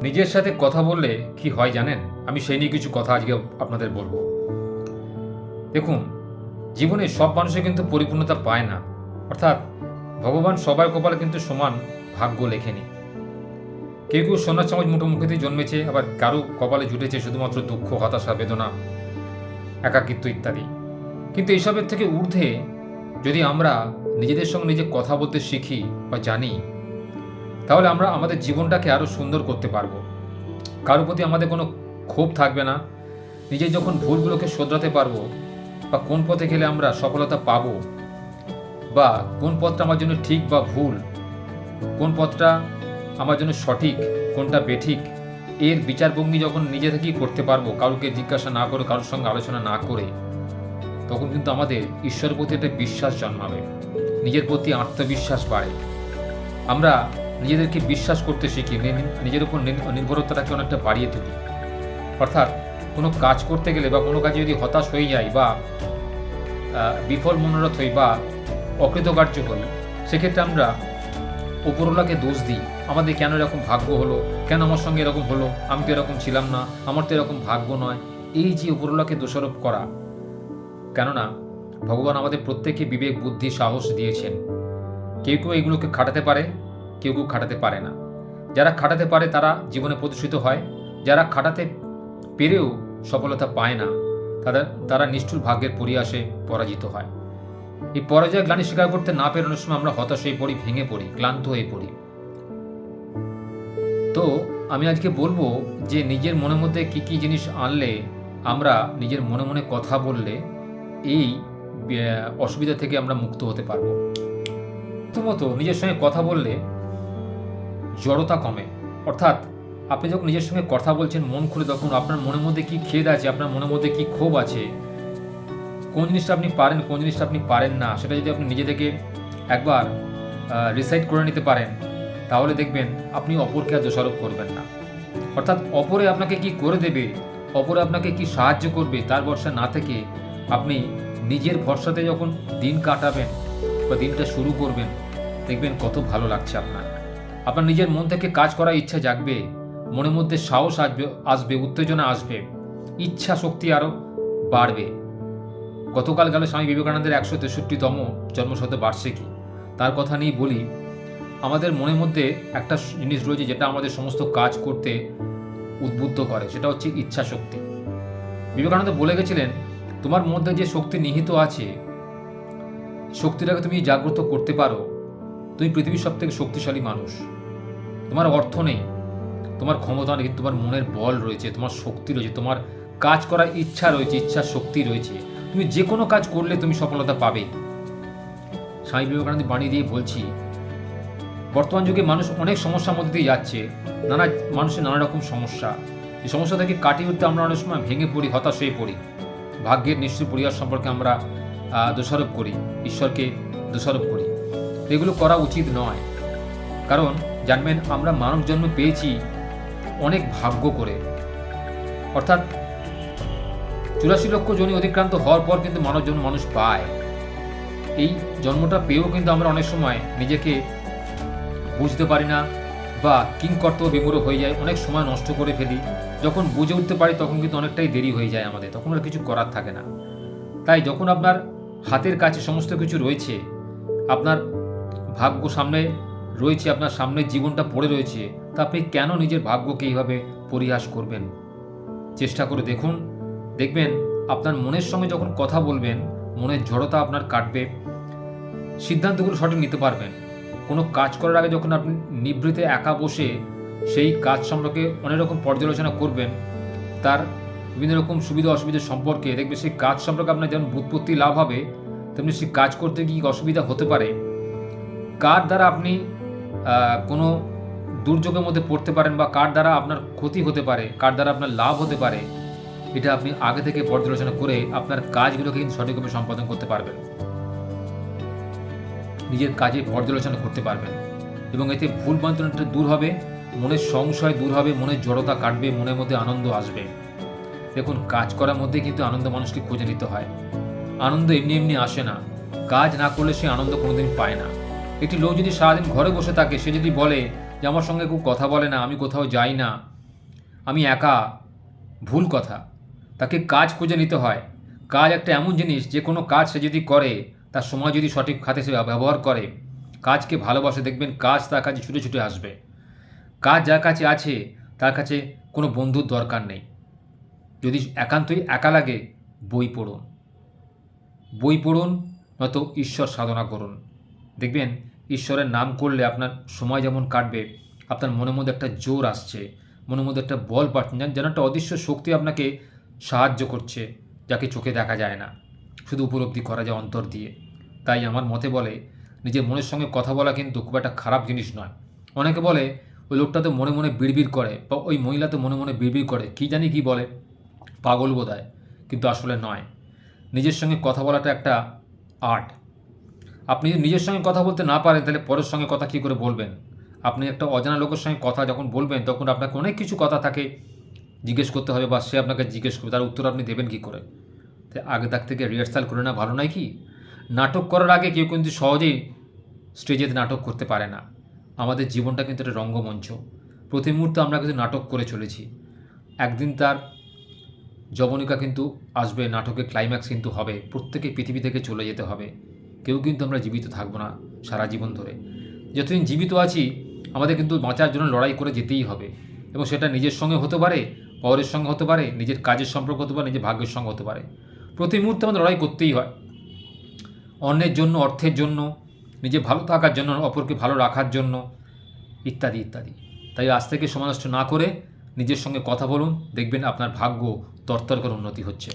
নিজের সাথে কথা বললে কি হয় জানেন? আমি সেই নিয়ে কিছু কথা আজকে আপনাদের বলবো। দেখুন, জীবনে সব মানুষই কিন্তু পরিপূর্ণতা পায় না। অর্থাৎ ভগবান সবার কপালে কিন্তু সমান ভাগ্য লেখেনি। কেউ কেউ সোনার চামচ মুখোমুখিতেই জন্মেছে, আবার কারো কপালে জুটেছে শুধুমাত্র দুঃখ, হতাশা, বেদনা, একাকিত্ব ইত্যাদি। কিন্তু এইসবের থেকে ঊর্ধ্বে যদি আমরা নিজেদের সঙ্গে নিজে কথা বলতে শিখি বা জানি, তাহলে আমরা আমাদের জীবনটাকে আরও সুন্দর করতে পারবো। কারোর প্রতি আমাদের কোনো ক্ষোভ থাকবে না। নিজের যখন ভুলগুলোকে শোধরাতে পারবো, বা কোন পথে গেলে আমরা সফলতা পাবো, বা কোন পথটা আমার জন্য ঠিক বা ভুল, কোন পথটা আমার জন্য সঠিক, কোনটা বেঠিক, এর বিচারভঙ্গি যখন নিজে থেকেই করতে পারবো, কাউকে জিজ্ঞাসা না করে, কারোর সঙ্গে আলোচনা না করে, তখন কিন্তু আমাদের ঈশ্বরের প্রতি একটা বিশ্বাস জন্মাবে, নিজের প্রতি আত্মবিশ্বাস বাড়ে। আমরা নিজেদেরকে বিশ্বাস করতে শিখি, নিজের উপর নির্ভরতাটাকে অনেকটা বাড়িয়ে তুলি। অর্থাৎ কোনো কাজ করতে গেলে বা কোনো কাজে যদি হতাশ হয়ে যাই, বা বিফল মনোরথ হই, বা অকৃতকার্য হই, সেক্ষেত্রে আমরা উপরওয়ালাকে দোষ দিই। আমাদের কেন এরকম ভাগ্য হলো, কেন আমার সঙ্গে এরকম হলো, আমি তো এরকম ছিলাম না, আমার তো এরকম ভাগ্য নয়। এই যে উপরওয়ালাকে দোষারোপ করা, কেননা ভগবান আমাদের প্রত্যেককে বিবেক, বুদ্ধি, সাহস দিয়েছেন। কেউ কেউ এগুলোকে খাটাতে পারে, কেউ কেউ খাটাতে পারে না। যারা খাটাতে পারে তারা জীবনে প্রতিষ্ঠিত হয়, যারা খাটাতে পেরেও সফলতা পায় না, তারা নিষ্ঠুর ভাগ্যের পরিহাসে পরাজিত হয়। এই পরাজয় গ্লানি স্বীকার করতে না পেরে অনেক সময় আমরা হতাশ হয়ে পড়ি, ভেঙে পড়ি, ক্লান্ত হয়ে পড়ি। তো আমি আজকে বলবো যে নিজের মনের মধ্যে কি কি জিনিস আনলে, আমরা নিজের মনে মনে কথা বললে এই অসুবিধা থেকে আমরা মুক্ত হতে পারবো। প্রথমত, নিজের সঙ্গে কথা বললে জড়তা কমে। অর্থাৎ আপনি যখন নিজের সঙ্গে কথা বলছেন মন খুলে, তখন আপনার মনের মধ্যে কি খেদ আছে, আপনার মনের মধ্যে কি ক্ষোভ আছে, কোন জিনিসটা আপনি পারেন, কোন জিনিসটা আপনি পারেন না, সেটা যদি আপনি নিজে থেকে একবার রিসাইড করে নিতে পারেন, তাহলে দেখবেন আপনি অপরকে আর দোষারোপ করবেন না। অর্থাৎ অপরে আপনাকে কি করে দেবে, অপরে আপনাকে কি সাহায্য করবে, তার ভরসা না থেকে আপনি নিজের ভরসাতে যখন দিন কাটাবেন বা দিনটা শুরু করবেন, দেখবেন কত ভালো লাগছে আপনার। আপনার নিজের মন থেকে কাজ করার ইচ্ছা জাগবে, মনের মধ্যে সাহস আসবে, উত্তেজনা আসবে, ইচ্ছা শক্তি আরও বাড়বে। গতকাল গেল স্বামী বিবেকানন্দের 163তম জন্মশত বার্ষিকী। তার কথা নিয়ে বলি, আমাদের মনের মধ্যে একটা জিনিস রয়েছে যেটা আমাদের সমস্ত কাজ করতে উদ্বুদ্ধ করে, সেটা হচ্ছে ইচ্ছা শক্তি। বিবেকানন্দ বলে গেছিলেন, তোমার মধ্যে যে শক্তি নিহিত আছে, শক্তিটাকে তুমি জাগ্রত করতে পারো, তুমি পৃথিবীর সব থেকে শক্তিশালী মানুষ। তোমার অর্থ নেই, তোমার ক্ষমতা নেই, কিন্তু তোমার মনের বল রয়েছে, তোমার শক্তি রয়েছে, তোমার কাজ করার ইচ্ছা রয়েছে, ইচ্ছা শক্তি রয়েছে। তুমি যে কোনো কাজ করলে তুমি সফলতা পাবে। স্বামী বিবেকানন্দ বাণী দিয়ে বলছি, বর্তমান যুগে মানুষ অনেক সমস্যার মধ্যে দিয়ে যাচ্ছে, মানুষের নানা রকম সমস্যা। এই সমস্যা থেকে কাটিয়ে উঠতে আমরা অনেক সময় ভেঙে পড়ি, হতাশ হয়ে পড়ি, ভাগ্যের নিষ্ঠুর পরিহাস সম্পর্কে আমরা দোষারোপ করি, ঈশ্বরকে দোষারোপ করি। এগুলো করা উচিত নয়। কারণ জানবেন, আমরা মানব জন্ম পেয়েছি অনেক ভাগ্য করে। অর্থাৎ 84 লক্ষ যোনি অতিক্রান্ত হওয়ার পর কিন্তু মানব জন্ম মানুষ পায়। এই জন্মটা পেয়েও কিন্তু আমরা অনেক সময় নিজেকে বুঝতে পারি না, বা কিংকর্তব্য বিমূঢ় হয়ে যায়, অনেক সময় নষ্ট করে ফেলি। যখন বুঝে উঠতে পারি তখন কিন্তু অনেকটাই দেরি হয়ে যায় আমাদের, তখন আর কিছু করার থাকে না। তাই যখন আপনার হাতের কাছে সমস্ত কিছু রয়েছে, আপনার ভাগ্য সামনে রয়েছে, আপনার সামনে জীবনটা পড়ে রয়েছে, তা আপনি কেন নিজের ভাগ্যকে এইভাবে পরিহাস করবেন? চেষ্টা করে দেখুন, দেখবেন আপনার মনের সঙ্গে যখন কথা বলবেন, মনের জড়তা আপনার কাটবে, সিদ্ধান্তগুলো সঠিক নিতে পারবেন। কোনো কাজ করার আগে যখন আপনি নিভৃতে একা বসে সেই কাজ সম্পর্কে অনেক রকম পর্যালোচনা করবেন, তার বিভিন্ন রকম সুবিধা অসুবিধা সম্পর্কে, দেখবেন সেই কাজ সম্পর্কে আপনার যেমন বুৎপত্তি লাভ হবে, তেমনি সেই কাজ করতে গিয়ে অসুবিধা হতে পারে, কার দ্বারা আপনি কোনো দুর্যোগের মধ্যে পড়তে পারেন, বা কার দ্বারা আপনার ক্ষতি হতে পারে, কার দ্বারা আপনার লাভ হতে পারে, এটা আপনি আগে থেকে পর্যালোচনা করে আপনার কাজগুলোকে কিন্তু সঠিকভাবে সম্পাদন করতে পারবেন, নিজের কাজে পর্যালোচনা করতে পারবেন। এবং এতে ভুল ভ্রান্তিটা দূর হবে, মনের সংশয় দূর হবে, মনের জড়তা কাটবে, মনের মধ্যে আনন্দ আসবে। দেখুন, কাজ করার মধ্যে কিন্তু আনন্দ মানুষকে খুঁজে নিতে হয়। আনন্দ এমনি এমনি আসে না, কাজ না করলে সে আনন্দ কোনোদিন পায় না। একটি লোক যদি সারাদিন ঘরে বসে থাকে, সে যদি বলে যে আমার সঙ্গে কেউ কথা বলে না, আমি কোথাও যাই না, আমি একা, ভুল কথা। তাকে কাজ খুঁজে নিতে হয়। কাজ একটা এমন জিনিস, যে কোনো কাজ সে যদি করে, তার সময় যদি সঠিক খাতে সে ব্যবহার করে, কাজকে ভালোবাসে, দেখবেন কাজ তার কাছে ছুটে ছুটে আসবে। কাজ যার কাছে আছে, তার কাছে কোনো বন্ধুর দরকার নেই। যদি একান্তই একা লাগে, বই পড়ুন, বই পড়ুন, নয়তো ঈশ্বর সাধনা করুন। দেখবেন ঈশ্বরের নাম করলে আপনার সময় যেমন কাটবে, আপনার মনের মধ্যে একটা জোর আসছে, মনের মধ্যে একটা বল পাচ্ছেন, যেন একটা অদৃশ্য শক্তি আপনাকে সাহায্য করছে, যাকে চোখে দেখা যায় না, শুধু উপলব্ধি করা যায় অন্তর দিয়ে। তাই আমার মতে বলে, নিজের মনের সঙ্গে কথা বলা কিন্তু খুব একটা খারাপ জিনিস নয়। অনেকে বলে ওই লোকটা তো মনে মনে বিড়বিড় করে, বা ওই মহিলা তো মনে মনে বিড়বিড় করে, কী জানি কী বলে, পাগল বোধহয়। কিন্তু আসলে নয়। নিজের সঙ্গে কথা বলাটা একটা আর্ট। আপনি যদি নিজের সঙ্গে কথা বলতে না পারেন, তাহলে পরের সঙ্গে কথা কী করে বলবেন? আপনি একটা অজানা লোকের সঙ্গে কথা যখন বলবেন, তখন আপনাকে অনেক কিছু কথা তাকে জিজ্ঞেস করতে হবে, বা সে আপনাকে জিজ্ঞেস করবে, তার উত্তর আপনি দেবেন কী করে? তাই আগে তার থেকে রিহার্সাল করে না ভালো নয় কি? নাটক করার আগে কেউ কিন্তু সহজেই স্টেজে নাটক করতে পারে না। আমাদের জীবনটা কিন্তু একটা রঙ্গমঞ্চ। প্রতি মুহূর্তে আমরা কিন্তু নাটক করে চলেছি। একদিন তার যবনিকা কিন্তু আসবে, নাটকের ক্লাইম্যাক্স কিন্তু হবে, প্রত্যেকে পৃথিবী থেকে চলে যেতে হবে। কেউ কিন্তু আমরা জীবিত থাকবো না সারা জীবন ধরে। যতদিন জীবিত আছি, আমাদের কিন্তু বাঁচার জন্য লড়াই করে যেতেই হবে, এবং সেটা নিজের সঙ্গে হতে পারে, পরের সঙ্গে হতে পারে, নিজের কাজের সম্পর্ক হতে পারে, নিজের ভাগ্যের সঙ্গে হতে পারে। প্রতি মুহূর্তে আমাদের লড়াই করতেই হয়, অন্যের জন্য, অর্থের জন্য, নিজে ভালো থাকার জন্য, অপরকে ভালো রাখার জন্য, ইত্যাদি ইত্যাদি। তাই আজ থেকে সময় নষ্ট না করে নিজের সঙ্গে কথা বলুন, দেখবেন আপনার ভাগ্য তরতর করে উন্নতি হচ্ছে।